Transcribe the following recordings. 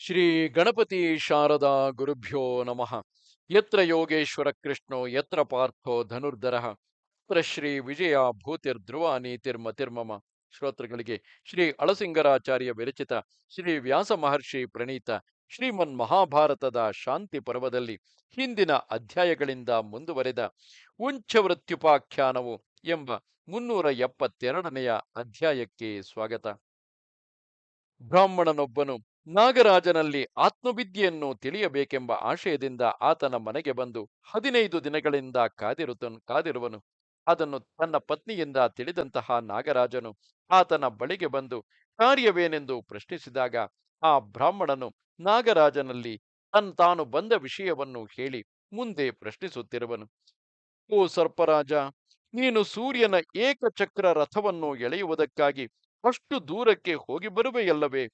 ಶ್ರೀ ಗಣಪತಿ ಶಾರದಾ ಗುರುಭ್ಯೋ ನಮಃ. ಯತ್ರ ಯೋಗೇಶ್ವರ ಕೃಷ್ಣೋ ಯತ್ರ ಪಾರ್ಥೋ ಧನುರ್ಧರಃ ತತ್ರ ಶ್ರೀ ವಿಜಯ ಭೂತಿರ್ಧ್ರುವ ನೀತಿರ್ಮತಿರ್ಮಮ. ಶ್ರೋತೃಗಳಿಗೆ ಶ್ರೀ ಅಳಸಿಂಗರಾಚಾರ್ಯ ವಿರಚಿತ ಶ್ರೀ ವ್ಯಾಸ ಮಹರ್ಷಿ ಪ್ರಣೀತ ಶ್ರೀಮನ್ ಮಹಾಭಾರತದ ಶಾಂತಿ ಪರ್ವದಲ್ಲಿ ಹಿಂದಿನ ಅಧ್ಯಾಯಗಳಿಂದ ಮುಂದುವರೆದ ಉಂಚವೃತ್ಯುಪಾಖ್ಯಾನವು ಎಂಬ 372ನೆಯ ಅಧ್ಯಾಯಕ್ಕೆ ಸ್ವಾಗತ. ಬ್ರಾಹ್ಮಣನೊಬ್ಬನು ನಾಗರಾಜನಲ್ಲಿ ಆತ್ಮವಿದ್ಯೆಯನ್ನು ತಿಳಿಯಬೇಕೆಂಬ ಆಶಯದಿಂದ ಆತನ ಮನೆಗೆ ಬಂದು 15 ದಿನಗಳಿಂದ ಕಾದಿರುವನು. ಅದನ್ನು ತನ್ನ ಪತ್ನಿಯಿಂದ ತಿಳಿದಂತಹ ನಾಗರಾಜನು ಆತನ ಬಳಿಗೆ ಬಂದು ಕಾರ್ಯವೇನೆಂದು ಪ್ರಶ್ನಿಸಿದಾಗ ಆ ಬ್ರಾಹ್ಮಣನು ನಾಗರಾಜನಲ್ಲಿ ತಾನು ಬಂದ ವಿಷಯವನ್ನು ಹೇಳಿ ಮುಂದೆ ಪ್ರಶ್ನಿಸುತ್ತಿರುವನು. ಓ ಸರ್ಪರಾಜ, ನೀನು ಸೂರ್ಯನ ಏಕಚಕ್ರ ರಥವನ್ನು ಎಳೆಯುವುದಕ್ಕಾಗಿ ಅಷ್ಟು ದೂರಕ್ಕೆ ಹೋಗಿ ಬರುವೆಯಲ್ಲವೇ?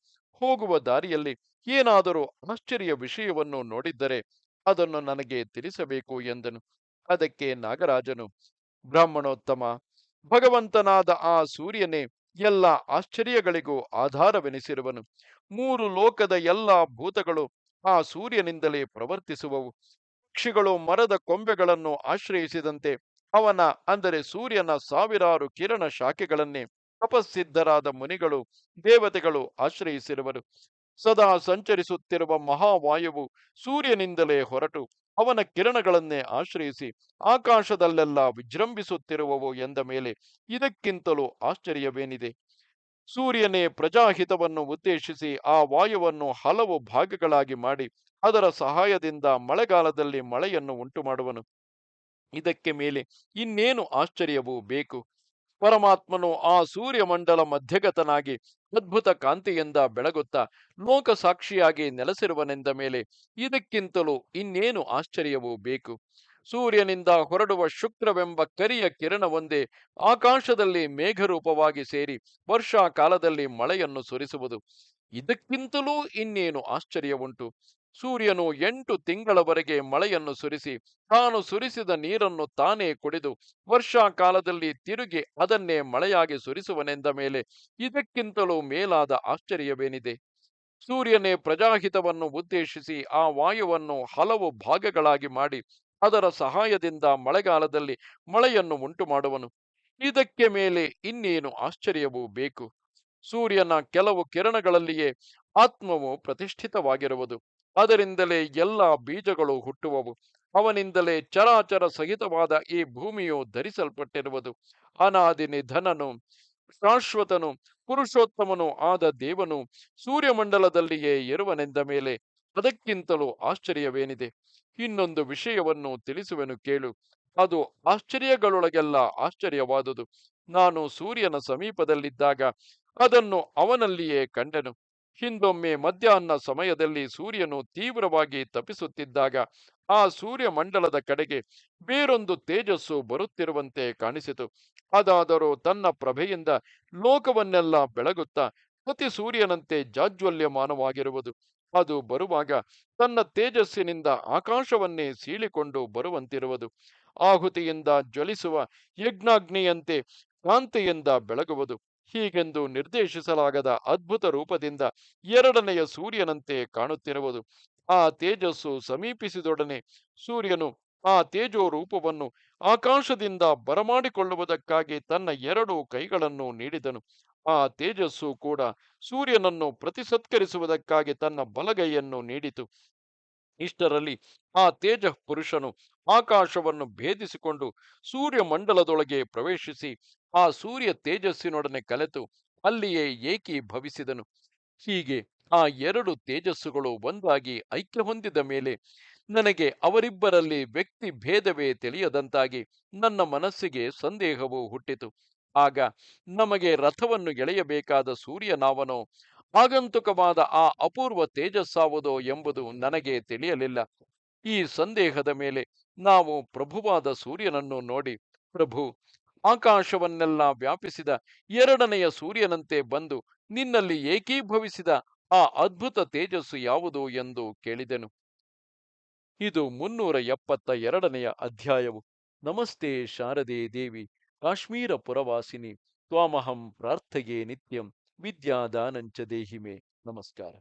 ಹೋಗುವ ದಾರಿಯಲ್ಲಿ ಏನಾದರೂ ಆಶ್ಚರ್ಯ ವಿಷಯವನ್ನು ನೋಡಿದ್ದರೆ ಅದನ್ನು ನನಗೆ ತಿಳಿಸಬೇಕು ಎಂದನು. ಅದಕ್ಕೆ ನಾಗರಾಜನು, ಬ್ರಾಹ್ಮಣೋತ್ತಮ, ಭಗವಂತನಾದ ಆ ಸೂರ್ಯನೇ ಎಲ್ಲ ಆಶ್ಚರ್ಯಗಳಿಗೂ ಆಧಾರವೆನಿಸಿರುವನು. 3 ಲೋಕದ ಎಲ್ಲ ಭೂತಗಳು ಆ ಸೂರ್ಯನಿಂದಲೇ ಪ್ರವರ್ತಿಸುವವು. ಪಕ್ಷಿಗಳು ಮರದ ಕೊಂಬೆಗಳನ್ನು ಆಶ್ರಯಿಸಿದಂತೆ ಅವನ ಅಂದರೆ ಸೂರ್ಯನ ಸಾವಿರಾರು ಕಿರಣ ಶಾಖೆಗಳನ್ನೇ ತಪಸ್ಸಿದ್ಧರಾದ ಮುನಿಗಳು ದೇವತೆಗಳು ಆಶ್ರಯಿಸಿರುವರು. ಸದಾ ಸಂಚರಿಸುತ್ತಿರುವ ಮಹಾವಾಯುವು ಸೂರ್ಯನಿಂದಲೇ ಹೊರಟು ಅವನ ಕಿರಣಗಳನ್ನೇ ಆಶ್ರಯಿಸಿ ಆಕಾಶದಲ್ಲೆಲ್ಲ ವಿಜೃಂಭಿಸುತ್ತಿರುವವು ಎಂದ ಮೇಲೆ ಇದಕ್ಕಿಂತಲೂ ಆಶ್ಚರ್ಯವೇನಿದೆ? ಸೂರ್ಯನೇ ಪ್ರಜಾಹಿತವನ್ನು ಉದ್ದೇಶಿಸಿ ಆ ವಾಯುವನ್ನು ಹಲವು ಭಾಗಗಳಾಗಿ ಮಾಡಿ ಅದರ ಸಹಾಯದಿಂದ ಮಳೆಗಾಲದಲ್ಲಿ ಮಳೆಯನ್ನು ಉಂಟು ಮಾಡುವನು. ಇದಕ್ಕೆ ಮೇಲೆ ಇನ್ನೇನು ಆಶ್ಚರ್ಯವೂ ಬೇಕು? ಪರಮಾತ್ಮನು ಆ ಸೂರ್ಯಮಂಡಲ ಮಧ್ಯಗತನಾಗಿ ಅದ್ಭುತ ಕಾಂತಿಯಿಂದ ಬೆಳಗುತ್ತಾ ಲೋಕಸಾಕ್ಷಿಯಾಗಿ ನೆಲೆಸಿರುವನೆಂದ ಮೇಲೆ ಇದಕ್ಕಿಂತಲೂ ಇನ್ನೇನು ಆಶ್ಚರ್ಯವೂ ಬೇಕು? ಸೂರ್ಯನಿಂದ ಹೊರಡುವ ಶುಕ್ರವೆಂಬ ಕರಿಯ ಕಿರಣವೊಂದೇ ಆಕಾಶದಲ್ಲಿ ಮೇಘರೂಪವಾಗಿ ಸೇರಿ ವರ್ಷಾ ಕಾಲದಲ್ಲಿ ಮಳೆಯನ್ನು ಸುರಿಸುವುದು. ಇದಕ್ಕಿಂತಲೂ ಇನ್ನೇನು ಆಶ್ಚರ್ಯವುಂಟು? ಸೂರ್ಯನು 8 ತಿಂಗಳವರೆಗೆ ಮಳೆಯನ್ನು ಸುರಿಸಿ ತಾನು ಸುರಿಸಿದ ನೀರನ್ನು ತಾನೇ ಕುಡಿದು ವರ್ಷಾ ಕಾಲದಲ್ಲಿ ತಿರುಗಿ ಅದನ್ನೇ ಮಳೆಯಾಗಿ ಸುರಿಸುವನೆಂದ ಮೇಲೆ ಇದಕ್ಕಿಂತಲೂ ಮೇಲಾದ ಆಶ್ಚರ್ಯವೇನಿದೆ? ಸೂರ್ಯನೇ ಪ್ರಜಾಹಿತವನ್ನು ಉದ್ದೇಶಿಸಿ ಆ ವಾಯುವನ್ನು ಹಲವು ಭಾಗಗಳಾಗಿ ಮಾಡಿ ಅದರ ಸಹಾಯದಿಂದ ಮಳೆಗಾಲದಲ್ಲಿ ಮಳೆಯನ್ನು ಉಂಟು ಮಾಡುವನು. ಇದಕ್ಕೆ ಮೇಲೆ ಇನ್ನೇನು ಆಶ್ಚರ್ಯವೂ ಬೇಕು? ಸೂರ್ಯನ ಕೆಲವು ಕಿರಣಗಳಲ್ಲಿಯೇ ಆತ್ಮವು ಪ್ರತಿಷ್ಠಿತವಾಗಿರುವುದು. ಅದರಿಂದಲೇ ಎಲ್ಲ ಬೀಜಗಳು ಹುಟ್ಟುವವು. ಅವನಿಂದಲೇ ಚರಾಚರ ಸಹಿತವಾದ ಈ ಭೂಮಿಯು ಧರಿಸಲ್ಪಟ್ಟಿರುವುದು. ಅನಾದಿ ನಿಧನನು, ಶಾಶ್ವತನು, ಪುರುಷೋತ್ತಮನು ಆದ ದೇವನು ಸೂರ್ಯಮಂಡಲದಲ್ಲಿಯೇ ಇರುವನೆಂದ ಮೇಲೆ ಅದಕ್ಕಿಂತಲೂ ಆಶ್ಚರ್ಯವೇನಿದೆ? ಇನ್ನೊಂದು ವಿಷಯವನ್ನು ತಿಳಿಸುವೆನು ಕೇಳು. ಅದು ಆಶ್ಚರ್ಯಗಳೊಳಗೆಲ್ಲ ಆಶ್ಚರ್ಯವಾದುದು. ನಾನು ಸೂರ್ಯನ ಸಮೀಪದಲ್ಲಿದ್ದಾಗ ಅದನ್ನು ಅವನಲ್ಲಿಯೇ ಕಂಡೆನು. ಹಿಂದೊಮ್ಮೆ ಮಧ್ಯಾಹ್ನ ಸಮಯದಲ್ಲಿ ಸೂರ್ಯನು ತೀವ್ರವಾಗಿ ತಪಿಸುತ್ತಿದ್ದಾಗ ಆ ಸೂರ್ಯಮಂಡಲದ ಕಡೆಗೆ ಬೇರೊಂದು ತೇಜಸ್ಸು ಬರುತ್ತಿರುವಂತೆ ಕಾಣಿಸಿತು. ಅದಾದರೂ ತನ್ನ ಪ್ರಭೆಯಿಂದ ಲೋಕವನ್ನೆಲ್ಲ ಬೆಳಗುತ್ತಾ ಪ್ರತಿ ಸೂರ್ಯನಂತೆ ಜಾಜ್ವಲ್ಯಮಾನವಾಗಿರುವುದು. ಅದು ಬರುವಾಗ ತನ್ನ ತೇಜಸ್ಸಿನಿಂದ ಆಕಾಶವನ್ನೇ ಸೀಳಿಕೊಂಡು ಬರುವಂತಿರುವುದು. ಆಹುತಿಯಿಂದ ಜ್ವಲಿಸುವ ಯಜ್ಞಾಗ್ನಿಯಂತೆ ಕಾಂತಿಯಿಂದ ಬೆಳಗುವುದು. ಹೀಗೆಂದು ನಿರ್ದೇಶಿಸಲಾಗದ ಅದ್ಭುತ ರೂಪದಿಂದ ಎರಡನೆಯ ಸೂರ್ಯನಂತೆ ಕಾಣುತ್ತಿರುವುದು. ಆ ತೇಜಸ್ಸು ಸಮೀಪಿಸಿದೊಡನೆ ಸೂರ್ಯನು ಆ ತೇಜೋ ರೂಪವನ್ನು ಆಕಾಶದಿಂದ ಬರಮಾಡಿಕೊಳ್ಳುವುದಕ್ಕಾಗಿ ತನ್ನ 2 ಕೈಗಳನ್ನು ನೀಡಿದನು. ಆ ತೇಜಸ್ಸು ಕೂಡ ಸೂರ್ಯನನ್ನು ಪ್ರತಿಸತ್ಕರಿಸುವುದಕ್ಕಾಗಿ ತನ್ನ ಬಲಗೈಯನ್ನು ನೀಡಿತು. ಇಷ್ಟರಲ್ಲಿ ಆ ತೇಜ ಪುರುಷನು ಆಕಾಶವನ್ನು ಭೇದಿಸಿಕೊಂಡು ಸೂರ್ಯಮಂಡಲದೊಳಗೆ ಪ್ರವೇಶಿಸಿ ಆ ಸೂರ್ಯ ತೇಜಸ್ಸಿನೊಡನೆ ಕಲೆತು ಅಲ್ಲಿಯೇ ಏಕೀಭವಿಸಿದನು. ಹೀಗೆ ಆ 2 ತೇಜಸ್ಸುಗಳು ಒಂದಾಗಿ ಐಕ್ಯ ಹೊಂದಿದ ಮೇಲೆ ನನಗೆ ಅವರಿಬ್ಬರಲ್ಲಿ ವ್ಯಕ್ತಿ ಭೇದವೇ ತಿಳಿಯದಂತಾಗಿ ನನ್ನ ಮನಸ್ಸಿಗೆ ಸಂದೇಹವು ಹುಟ್ಟಿತು. ಆಗ ನಮಗೆ ರಥವನ್ನು ಎಳೆಯಬೇಕಾದ ಸೂರ್ಯನಾವನೋ ಆಗಂತುಕವಾದ ಆ ಅಪೂರ್ವ ತೇಜಸ್ಸಾವುದೋ ಎಂಬುದು ನನಗೆ ತಿಳಿಯಲಿಲ್ಲ. ಈ ಸಂದೇಹದ ಮೇಲೆ ನಾವು ಪ್ರಭುವಾದ ಸೂರ್ಯನನ್ನು ನೋಡಿ, ಪ್ರಭು, ಆಕಾಶವನ್ನೆಲ್ಲ ವ್ಯಾಪಿಸಿದ ಎರಡನೆಯ ಸೂರ್ಯನಂತೆ ಬಂದು ನಿನ್ನಲ್ಲಿ ಏಕೀಭವಿಸಿದ ಆ ಅದ್ಭುತ ತೇಜಸ್ಸು ಯಾವುದು ಎಂದು ಕೇಳಿದೆನು. ಇದು 372ನೆಯ ಅಧ್ಯಾಯವು. ನಮಸ್ತೆ ಶಾರದೆ ದೇವಿ, ಕಾಶ್ಮೀರ ಪುರವಾಸಿನಿ, ತ್ವಾಮಹಂ ಪ್ರಾರ್ಥಯೇ ನಿತ್ಯಂ, ವಿದ್ಯಾದಾನಂಚ ದೇಹಿಮೆ. ನಮಸ್ಕಾರ.